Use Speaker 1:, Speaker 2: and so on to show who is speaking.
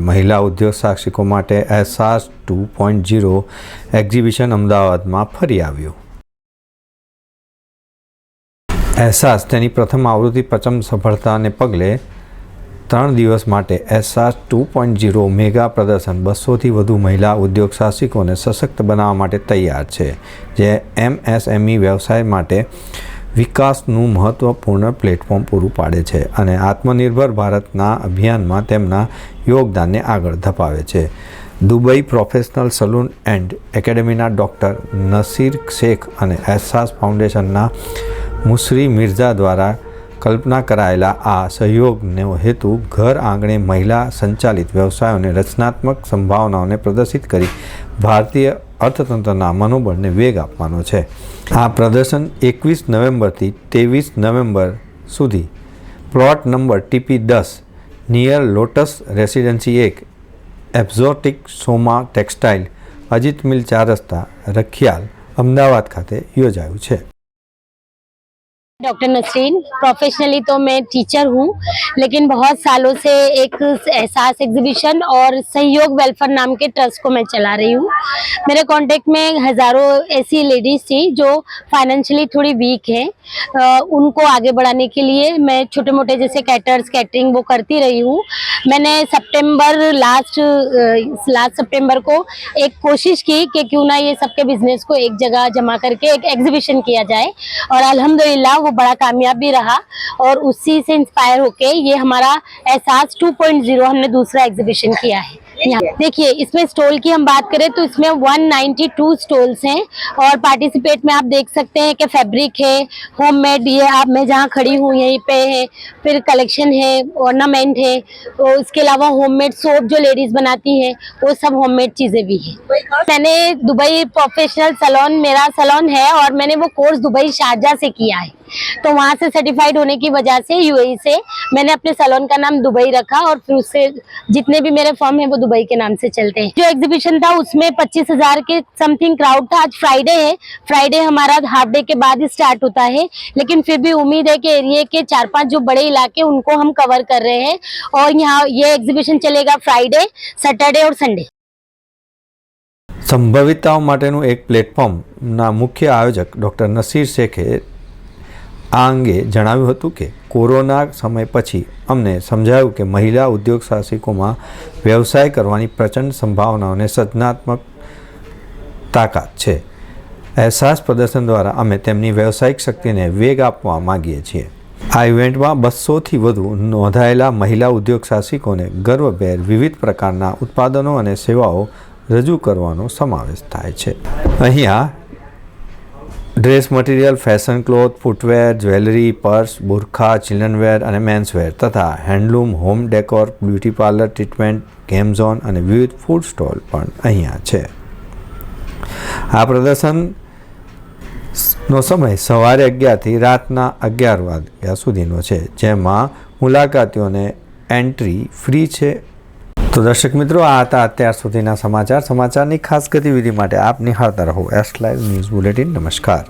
Speaker 1: મહિલા ઉદ્યોગ સાહસિકો માટે અહેસાસ 2.0 એક્ઝિબિશન અમદાવાદમાં ફરી આવ્યું। અહેસાસ તેની પ્રથમ આવૃત્તિ પ્રચંડ સફળતાને પગલે 3 દિવસ માટે અહેસાસ 2.0 મેગા પ્રદર્શન 200થી વધુ મહિલા ઉદ્યોગ સાહસિકોને સશક્ત બનાવવા માટે તૈયાર છે, જે MSME વ્યવસાય માટે વિકાસનું મહત્વપૂર્ણ પ્લેટફોર્મ પૂરું પાડે છે અને આત્મનિર્ભર ભારતના અભિયાનમાં તેમના યોગદાનને આગળ ધપાવે છે। દુબઈ પ્રોફેશનલ સલૂન એન્ડ એકેડેમીના ડૉક્ટર નસીર શેખ અને અહેસાસ ફાઉન્ડેશનના મુસરી મિર્ઝા દ્વારા કલ્પના કરાયેલા આ સહયોગનો હેતુ ઘર આંગણે મહિલા સંચાલિત વ્યવસાયોને રચનાત્મક સંભાવનાઓને પ્રદર્શિત કરી ભારતીય અર્થતંત્રના મનોબળને વેગ આપવાનો છે। આ પ્રદર્શન 21 નવેમ્બરથી 23 નવેમ્બર સુધી plot number TP10 near Lotus residency 1 exotic Soma textile Ajit mill 4 રસ્તા રખિયાલ અમદાવાદ ખાતે યોજાયું છે।
Speaker 2: डॉक्टर नसरीन, प्रोफेशनली तो मैं टीचर हूँ, लेकिन बहुत सालों से एक एहसास एग्जीबिशन और सहयोग वेलफेयर नाम के ट्रस्ट को मैं चला रही हूँ। मेरे कांटेक्ट में हज़ारों ऐसी लेडीज़ थी जो फाइनेंशियली थोड़ी वीक हैं, उनको आगे बढ़ाने के लिए मैं छोटे मोटे जैसे कैटरिंग वो करती रही हूँ। मैंने लास्ट सितंबर को एक कोशिश की कि क्यों ना ये सबके बिजनेस को एक जगह जमा करके एक एग्जीबिशन किया जाए, और अल्हम्दुलिल्लाह वो बड़ा कामयाब भी रहा। और उसी से इंस्पायर होके ये हमारा एहसास 2.0 हमने दूसरा एग्जीबिशन किया है। यहाँ देखिए, इसमें स्टॉल की हम बात करें तो इसमें 192 स्टॉल्स हैं, और पार्टिसिपेट में आप देख सकते हैं कि फैब्रिक है, होममेड, ये आप मैं जहाँ खड़ी हूँ यहीं पे है, फिर कलेक्शन है, ऑर्नामेंट है, तो इसके अलावा होममेड सोप जो लेडीज बनाती हैं वो सब होममेड चीज़ें भी हैं। मैंने दुबई प्रोफेशनल सैलून मेरा सैलून है, और मैंने वो कोर्स दुबई शारजा से किया है, तो वहाँ से सर्टिफाइड होने की वजह से UAE से मैंने अपने सैलून का नाम दुबई रखा, और फिर उससे जितने भी मेरे फर्म है वो दुबई के नाम से चलते हैं। जो एग्जीबिशन था उसमें 25,000 के समथिंग क्राउड था। आज फ्राइडे है, फ्राइडे हमारा हाफ डे के बाद ही स्टार्ट होता है, लेकिन फिर भी उम्मीद है कि एरिया के 4-5 जो बड़े इलाके उनको हम कवर कर रहे हैं, और यहाँ ये एग्जीबिशन चलेगा फ्राइडे, सैटरडे और संडे।
Speaker 1: સંભવિતતાઓ માટેનું એક પ્લેટફોર્મના મુખ્ય આયોજક ડૉક્ટર નસીર શેખે આ અંગે જણાવ્યું હતું કે કોરોના સમય પછી અમને સમજાયું કે મહિલા ઉદ્યોગ સાહસિકોમાં વ્યવસાય કરવાની પ્રચંડ સંભાવનાઓને સર્જનાત્મક તાકાત છે। અહેસાસ પ્રદર્શન દ્વારા અમે તેમની વ્યવસાયિક શક્તિને વેગ આપવા માગીએ છીએ। આ ઇવેન્ટમાં 200થી વધુ નોંધાયેલા મહિલા ઉદ્યોગ સાહસિકોને ગર્વભેર વિવિધ પ્રકારના ઉત્પાદનો અને સેવાઓ રજૂ કરવાનો સમાવેશ થાય છે। અહીંયા dress material, fashion cloth, footwear, jewellery, purse, બુરખા, ચિલ્ડ્રનવેર અને મેન્સવેર તથા handloom, home decor, beauty parlour, treatment, game zone અને વિવિધ ફૂડ સ્ટોલ પણ અહીંયા છે। આ પ્રદર્શનનો સમય સવારે 11થી રાતના 11 વાગ્યા સુધીનો છે, જેમાં મુલાકાતીઓને એન્ટ્રી ફ્રી છે। તો દર્શક મિત્રો, આ હતા અત્યાર સુધીના સમાચારની ખાસ ગતિવિધિ માટે આપ નિહાળતા રહો એસ લાઈવ ન્યૂઝ બુલેટિન। નમસ્કાર।